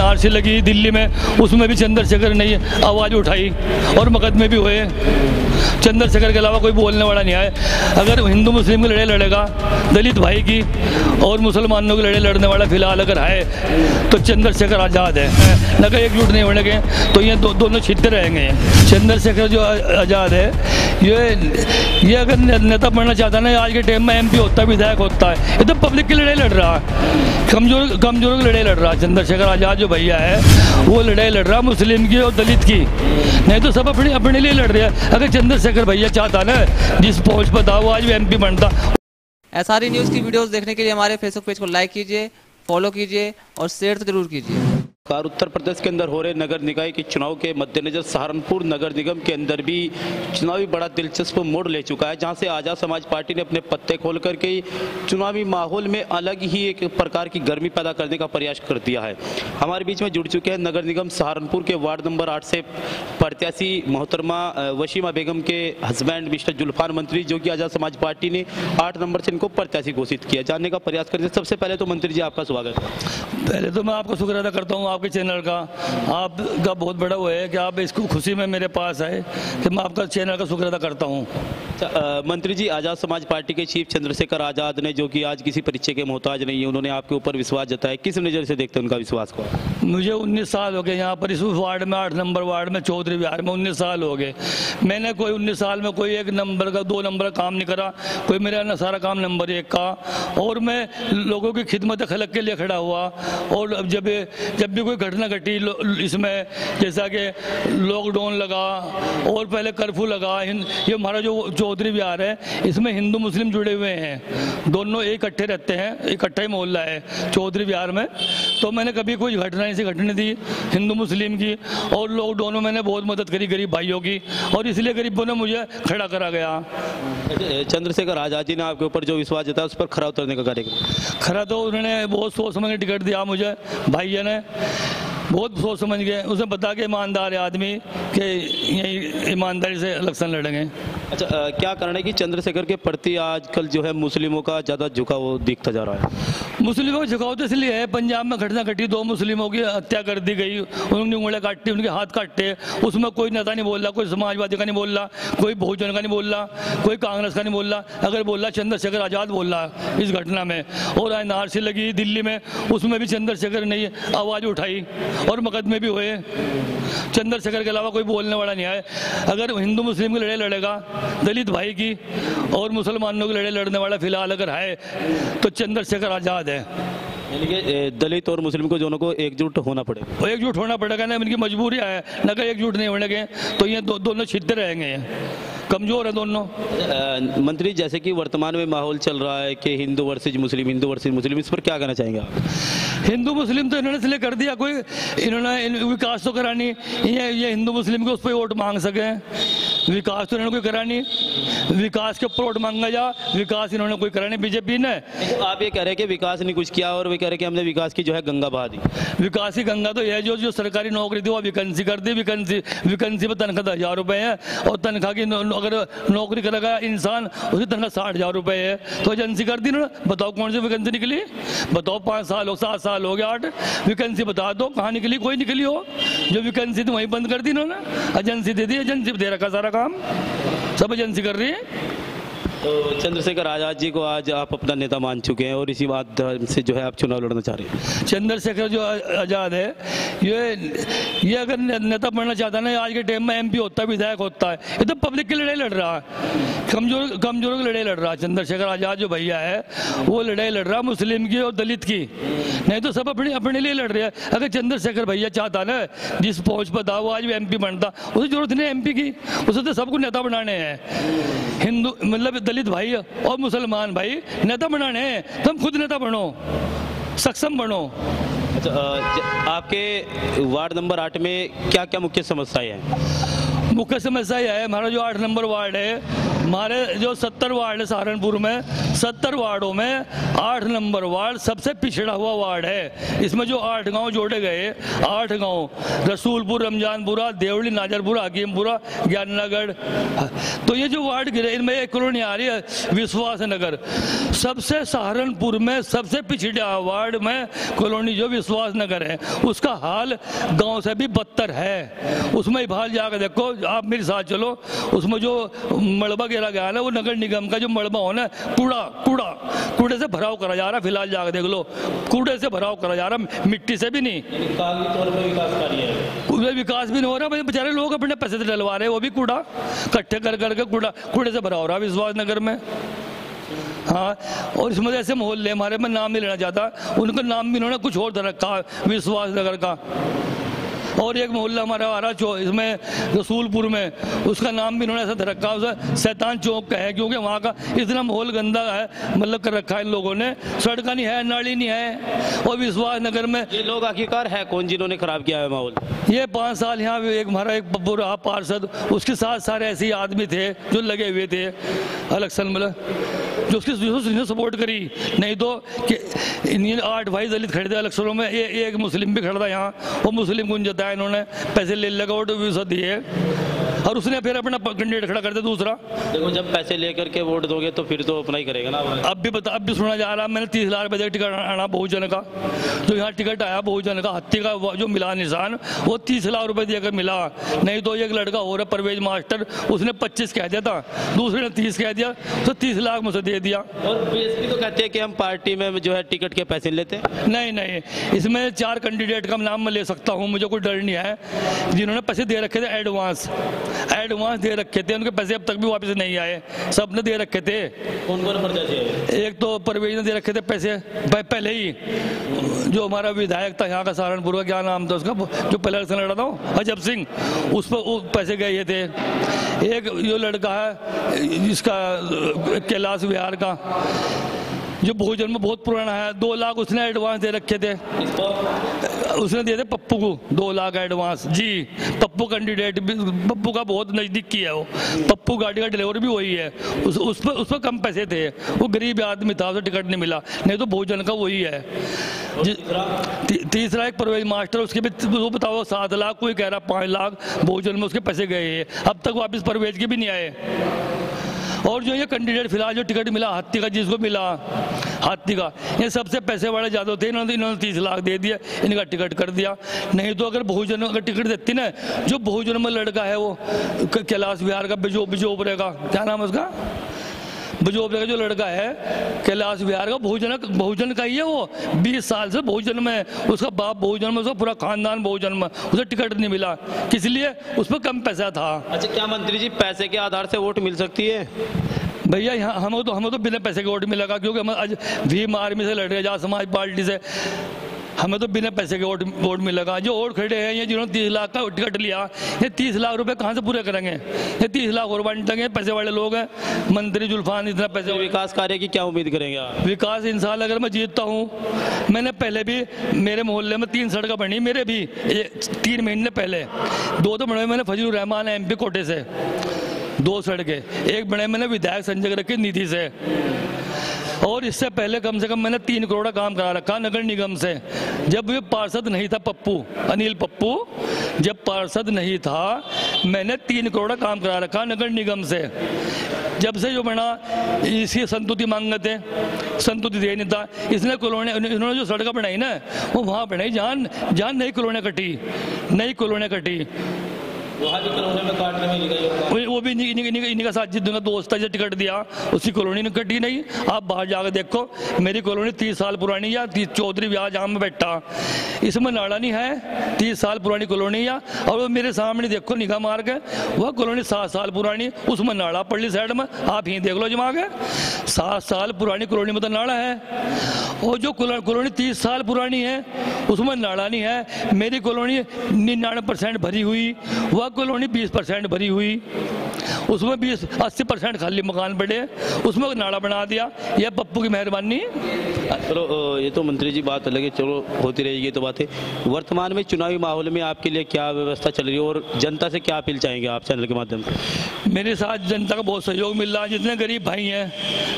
NRC लगी दिल्ली में, उसमें भी चंद्रशेखर ने आवाज़ उठाई और मुकदमे भी हुए। चंद्रशेखर के अलावा कोई बोलने वाला नहीं आए। अगर हिंदू मुस्लिम की लड़ाई लड़ेगा, दलित भाई की और मुसलमानों की लड़ाई लड़ने वाला फिलहाल अगर है तो चंद्रशेखर आज़ाद है। न कहीं एकजुट नहीं होने के तो ये दोनों छिदते रहेंगे। चंद्रशेखर जो आज़ाद है, ये अगर नेता बनना चाहता है ना, आज के टाइम में एमपी होता है, विधायक होता है। ये तो पब्लिक की लड़ाई लड़ रहा है, कमजोरों की लड़ाई लड़ रहा है। चंद्रशेखर आज़ाद जो भैया है वो लड़ाई लड़ रहा है मुस्लिम की और दलित की, नहीं तो सब अपने लिए लड़ रहे हैं। अगर चंद्रशेखर भैया चाहता ना, जिस पहुंच पर था, वो आज भी एमपी बनता। SRE न्यूज़ की वीडियोस देखने के लिए हमारे फेसबुक पेज को लाइक कीजिए, फॉलो कीजिए और शेयर तो जरूर कीजिए। उत्तर प्रदेश के अंदर हो रहे नगर निकाय के चुनाव के मद्देनजर सहारनपुर नगर निगम के अंदर भी चुनावी बड़ा दिलचस्प मोड़ ले चुका है, जहां से आजाद समाज पार्टी ने अपने पत्ते खोल करके चुनावी माहौल में अलग ही एक प्रकार की गर्मी पैदा करने का प्रयास कर दिया है। हमारे बीच में जुड़ चुके हैं नगर निगम सहारनपुर के वार्ड नंबर 8 से प्रत्याशी मोहतरमा वसीमा बेगम के हस्बैंड मिस्टर जुल्फान मंत्री, जो कि आजाद समाज पार्टी ने 8 नंबर से इनको प्रत्याशी घोषित किया। जानने का प्रयास करते हैं। सबसे पहले तो मंत्री जी आपका स्वागत है। पहले तो मैं आपको शुक्र अदा करता हूँ आपके चैनल का। आपका बहुत बड़ा वो है कि आप इसको खुशी में मेरे पास आए, कि मैं आपका चैनल का शुक्र अदा करता हूँ। मंत्री जी, आजाद समाज पार्टी के चीफ चंद्रशेखर आजाद ने, जो कि आज किसी परिचय के मोहताज नहीं है, उन्होंने आपके ऊपर विश्वास जताया। किस नज़र से देखते हैं उनका विश्वास को? मुझे 19 साल हो गए यहाँ पर, इस वार्ड में 8 नंबर वार्ड में चौधरी विहार में 19 साल हो गए। मैंने कोई 19 साल में कोई 1 नंबर का 2 नंबर का काम नहीं करा, कोई मेरा ना सारा काम नंबर 1 का। और मैं लोगों की खिदमत खलक के लिए खड़ा हुआ। और जब भी कोई घटना घटी इसमें, जैसा कि लॉकडाउन लगा और पहले कर्फ्यू लगा, ये हमारा जो चौधरी विहार है इसमें हिंदू मुस्लिम जुड़े हुए हैं, दोनों इकट्ठे रहते हैं, इकट्ठा ही मोहल्ला है चौधरी विहार में। तो मैंने कभी कोई घटना ऐसी घटने दी हिंदू मुस्लिम की, और लॉकडाउन में मैंने बहुत मदद करी गरीब भाइयों की, और इसलिए गरीबों ने मुझे खड़ा करा गया। चंद्रशेखर आजाद जी ने आपके ऊपर जो विश्वास जताया, उस पर खरा उतरने का कार्यक्रम? खरा तो उन्होंने बहुत सोच समझ के टिकट दिया मुझे, भाइयों ने बहुत सोच समझ गए। उसे बता के ईमानदार है आदमी कि यही ईमानदारी से इलेक्शन लड़ेंगे। अच्छा, क्या कारण है कि चंद्रशेखर के प्रति आजकल जो है मुस्लिमों का ज़्यादा झुकाव दिखता जा रहा है? मुस्लिमों का झुकाव तो इसलिए है, पंजाब में घटना घटी, 2 मुस्लिमों की हत्या कर दी गई, उन्होंने उंगलियां काटी, उनके हाथ काटे। उसमें कोई नेता नहीं बोल रहा, कोई समाजवादी का नहीं बोल रहा, कोई बहुजन का नहीं बोल रहा, कोई कांग्रेस का नहीं बोल रहा। अगर बोल रहा चंद्रशेखर आज़ाद बोल रहा इस घटना में। और एनआरसी लगी दिल्ली में, उसमें भी चंद्रशेखर ने आवाज़ उठाई और मुकदमे भी हुए। चंद्रशेखर के अलावा कोई बोलने वाला नहीं आए। अगर हिंदू मुस्लिम की लड़ाई लड़ेगा, दलित भाई की और मुसलमानों की लड़ाई लड़ने वाला फिलहाल अगर है तो चंद्रशेखर आज़ाद है। यानी कि दलित और मुस्लिम को दोनों को एकजुट होना पड़ेगा। एकजुट होना पड़ेगा ना, इनकी मजबूरी है, न कहीं एकजुट नहीं होने के तो ये दोनों छिदते रहेंगे, कमजोर है दोनों। मंत्री, जैसे कि वर्तमान में माहौल चल रहा है कि हिंदू वर्सेज मुस्लिम, इस पर क्या कहना चाहेंगे आप? हिंदू मुस्लिम तो इन्होंने इसलिए कर दिया, कोई इन्होंने विकास तो करानी, ये हिंदू मुस्लिम को उस पर वोट मांग सके। विकास तो इन्होंने कोई करानी, विकास के ऊपर वोट मांगा जा, विकास इन्होंने कोई करानी बीजेपी ने। तो आप ये कह रहे हैं कि विकास ने कुछ किया, और वे कह रहे हैं कि हमने विकास की जो है गंगा बहा दी। विकास की गंगा तो यह जो सरकारी नौकरी थी वो वैकेंसी कर दी। वैकेंसी पर तनख्वाह 1000 रुपए है, और तनख्वाह की अगर नौकरी करेगा इंसान उसकी तनख्वाह 60,000 रुपए है, तो एजेंसी कर दी ना। बताओ कौन सी वैकेंसी निकली? बताओ 5 साल हो, 7 साल हो गया, 8 वैकेंसी बता दो कहाँ निकली? कोई निकली हो? जो वैकेंसी थी वहीं बंद कर दी इन्होंने, एजेंसी दे दी, एजेंसी दे रखा सारा काम, सब एजेंसी कर रही है। तो चंद्रशेखर आजाद जी को आज आप अपना नेता मान चुके हैं, और इसी बात से जो है आप चुनाव लड़ना चाह रहे हैं। चंद्रशेखर जो आज़ाद है, ये अगर नेता बनना चाहता है ना, आज के टाइम में एमपी होता है, विधायक होता है। ये तो पब्लिक की लड़ाई लड़ रहा है, कमजोरों की लड़ाई लड़ रहा है। चंद्रशेखर आज़ाद जो भैया है वो लड़ाई लड़ रहा है मुस्लिम की और दलित की, नहीं तो सब अपने लिए लड़ रहे हैं। अगर चंद्रशेखर भैया चाहता ना, जिस पहुंच पर था, वो आज भी एमपी बनता। उसे जरूरत नहीं एमपी की, उसे तो सबको नेता बनाने हैं। हिंदू मतलब दलित भाई और मुसलमान भाई नेता बनाने हैं, तुम खुद नेता बनो, सक्षम बनो। अच्छा, आपके वार्ड नंबर 8 में क्या क्या मुख्य समस्याएं हैं? मुख्य समस्या यह है, हमारा जो 8 नंबर वार्ड है, हमारे जो 70 वार्ड है सहारनपुर में, 70 वार्डों में 8 नंबर वार्ड सबसे पिछड़ा हुआ वार्ड है। इसमें जो 8 गांव जोड़े गए, 8 गांव रसूलपुर, रमजानपुरा, देवली, नाजरपुरा, हकीमपुरा, ज्ञाननगर, तो ये जो वार्ड गिरे इनमें एक कॉलोनी आ रही है विश्वास नगर। सबसे सहारनपुर में सबसे पिछड़ा वार्ड में कॉलोनी जो विश्वास नगर है, उसका हाल गाँव से भी बदतर है। उसमें हाल जाकर देखो, आप मेरे साथ चलो, उसमें जो मलबा गिरा गया है ना, वो नगर निगम का जो मलबा होना, कूड़े से भराव करा जा रहा है। फिलहाल जाकर देख लो, कूड़े से भराव करा जा रहा, मिट्टी से भी नहीं। विकास भी नहीं हो रहा, बेचारे लोग अपने पैसे से डलवा रहे हैं, वो भी कूड़ा इकट्ठे कर करके कूड़े से भरा हो रहा है विश्वास नगर में। हाँ, और इसमें ऐसे मोहल्ले हमारे में नाम नहीं लेना चाहता, उनका नाम भी इन्होंने कुछ और धर रखा विश्वास नगर का। और एक मोहल्ला हमारा आ रहा इसमें रसूलपुर में, उसका नाम भी इन्होंने ऐसा धर रखा, उसे शैतान चौक का है, क्योंकि वहाँ का इतना माहौल गंदा है, मतलब कर रखा है इन लोगों ने। सड़का नहीं है, नाली नहीं है। और विश्वास नगर में ये लोग आखिरकार है कौन जिन्होंने खराब किया है माहौल? ये 5 साल यहाँ एक हमारा एक बब्बू रहा पार्षद, उसके साथ सारे ऐसे ही आदमी थे जो लगे हुए थे इलेक्शन में, जो उसकी सपोर्ट करी। नहीं तो 8 भाई दलित खड़े थे इलेक्शनों में, एक मुस्लिम भी खड़ा था यहाँ, वो मुस्लिम को जताया इन्होंने, पैसे ले लगा वोट भी दिए, और उसने फिर अपना कैंडिडेट खड़ा कर दिया दूसरा। देखो, जब पैसे लेकर के वोट दोगे तो फिर तो अपना ही करेगा ना। अब भी सुना जा रहा है, मैंने 30 लाख रुपए टिकट आना बहुजन का, जो यहाँ टिकट आया बहुजन का, हत्ती का जो मिला निशान, वो 30 लाख रुपए देकर मिला। नहीं तो एक लड़का हो रहा परवेज मास्टर, उसने 25 कह दिया था, दूसरे ने 30 कह दिया, तो 30 लाख मुझे दे दिया। और बीएसपी तो कहते हैं कि हम पार्टी में जो है टिकट के पैसे लेते। नहीं, इसमें 4 कैंडिडेट का नाम मैं ले सकता हूँ, मुझे कोई डर नहीं है, जिन्होंने पैसे दे रखे थे एडवांस दे रखे थे, उनके पैसे अब तक भी वापस नहीं आए, सब ने दे रखे थे। कौन प्रत्याशी है? एक तो परवेज ने दे रखे थे पैसे पहले ही, जो हमारा विधायक था यहाँ का सहारनपुर का, क्या नाम था उसका, जो पहले इलेक्शन लड़ा था, अजब सिंह, उस पर पैसे गए थे। एक जो लड़का है जिसका कैलाश विहार का, जो बहुजन में बहुत पुराना है, 2 लाख उसने एडवांस दे रखे थे। उसने दिए थे पप्पू को 2 लाख एडवांस जी। पप्पू कैंडिडेट भी, पप्पू का बहुत नजदीक की है वो, पप्पू गाड़ी का ड्राइवर भी वही है। उस पर कम पैसे थे, वो गरीब आदमी था, उसे टिकट नहीं मिला। नहीं तो बहुजन का वही है। तीसरा एक परवेज मास्टर, उसके भी वो बताओ 7 लाख, कोई कह रहा 5 लाख, बहुजन में उसके पैसे गए हैं, अब तक वापस परवेज के भी नहीं आए। और जो ये कैंडिडेट फिलहाल जो टिकट मिला हाथी का, जिसको मिला हाथी का, ये सबसे पैसे वाले ज़्यादा थे, इन्होंने 30 लाख दे दिया, इनका टिकट कर दिया। नहीं तो अगर बहुजन अगर टिकट देती ना, जो बहुजन में लड़का है वो कैलाश विहार का बिजोबरे का, क्या नाम है उसका, बिजोबरे का जो लड़का है कैलाश विहार का, बहुजन का ही है वो, 20 साल से बहुजन में, उसका बाप बहुजन में, उसका पूरा खानदान बहुजन में, उसे टिकट नहीं मिला, किस लिए, उस पर कम पैसा था। अच्छा, क्या मंत्री जी पैसे के आधार से वोट मिल सकती है? भैया यहाँ हमें तो बिना पैसे के वोट मिलेगा, क्योंकि हम आज भीम आर्मी से लड़ रहे हैं, आजाद समाज पार्टी से, हमें तो बिना पैसे के वोट मिलेगा। जो और खड़े हैं ये, जिन्होंने 30 लाख का टिकट लिया, ये 30 लाख रुपए कहाँ से पूरे करेंगे? ये 30 लाख और बांटेंगे, पैसे वाले लोग हैं, मंत्री जुल्फान इतना पैसे। विकास कार्य की क्या उम्मीद करेंगे आप? विकास इंशाल्लाह अगर मैं जीतता हूँ, मैंने पहले भी मेरे मोहल्ले में 3 सड़कें बनी, मेरे भी 3 महीने पहले 2 तो बने मैंने फजलुर रहमान MP कोटे से, 2 सड़कें, एक बने मैंने विधायक संजय रखी निधि से, और इससे पहले कम से कम मैंने 3 करोड़ का काम करा रखा नगर निगम से। जब ये पार्षद नहीं था पप्पू, अनिल पप्पू, जब पार्षद नहीं था, मैंने 3 करोड़ का काम करा रखा नगर निगम से। जब से जो बना, इसी संतुति मांगे थे, संतुति दे नहीं था, इसने कॉलोनी, इन्होंने जो सड़क बनाई ना, वो वहाँ बनाई जहाँ नई कॉलोनी कटी, वहाँ भी कॉलोनी में काटने में गई, वो भी इन्हीं का साथ जितना दोस्त है टिकट दिया, उसकी कॉलोनी ने कटी नहीं। आप बाहर जाकर देखो, मेरी कॉलोनी 30 साल पुरानी या चौधरी ब्याह जहाँ में बैठा, इसमें नाड़ा नहीं है, 30 साल पुरानी कॉलोनी या, और वो मेरे सामने देखो निगाह मार के, वह कॉलोनी 7 साल पुरानी, उसमें नाड़ा पड़ली साइड में, आप ही देख लो जमा के, 7 साल पुरानी कॉलोनी में तो नाड़ा है। और जो कॉलोनी 30 साल पुरानी है उसमें नाड़ा नहीं है। मेरी कॉलोनी 99% भरी हुई, वह कॉलोनी 20% भरी हुई। उसमें भी 80% खाली मकान पड़े हैं, उसमें नाला बना दिया। यह पप्पू की मेहरबानी है। चलो ये तो मंत्री जी बात अलग है, चलो होती रहेगी ये तो बात है। वर्तमान में चुनावी माहौल में आपके लिए क्या व्यवस्था चल रही है और जनता से क्या अपील चाहेंगे आप चैनल के माध्यम से? मेरे साथ जनता का बहुत सहयोग मिल रहा है। जितने गरीब भाई हैं,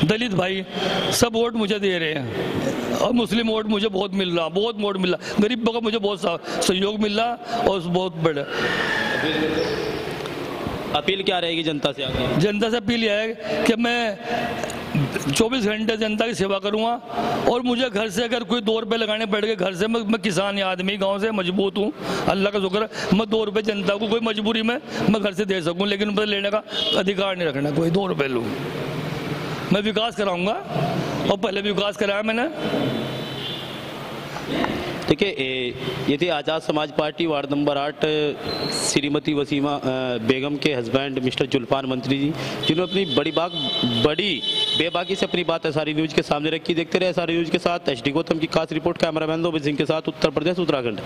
दलित भाई, सब वोट मुझे दे रहे हैं और मुस्लिम वोट मुझे बहुत मिल रहा, बहुत वोट मिल रहा। गरीबों का मुझे बहुत सहयोग मिल रहा और बहुत बड़ा। अपील क्या रहेगी जनता से आगे? जनता से अपील यह है कि मैं 24 घंटे जनता की सेवा करूंगा और मुझे घर से अगर कोई 2 रुपये लगाने पड़ गए घर से, मैं किसान आदमी गांव से मजबूत हूं, अल्लाह का शुक्र है। मैं 2 रुपये जनता को कोई मजबूरी में मैं घर से दे सकूं, लेकिन मुझे लेने का अधिकार नहीं रखना कोई 2 रुपये लूँ। मैं विकास कराऊंगा और पहले भी विकास कराया मैंने। देखिए ये थी आज़ाद समाज पार्टी वार्ड नंबर 8 श्रीमती वसीमा बेगम के हस्बैंड मिस्टर जुल्फान मंत्री जी, जिन्होंने अपनी बड़ी बेबाकी से अपनी बात एसआरई न्यूज़ के सामने रखी। देखते रहे एसआरई न्यूज़ के साथ। एचडी गौतम की खास रिपोर्ट, कैमरामैन सिंह के साथ, उत्तर प्रदेश उत्तराखंड।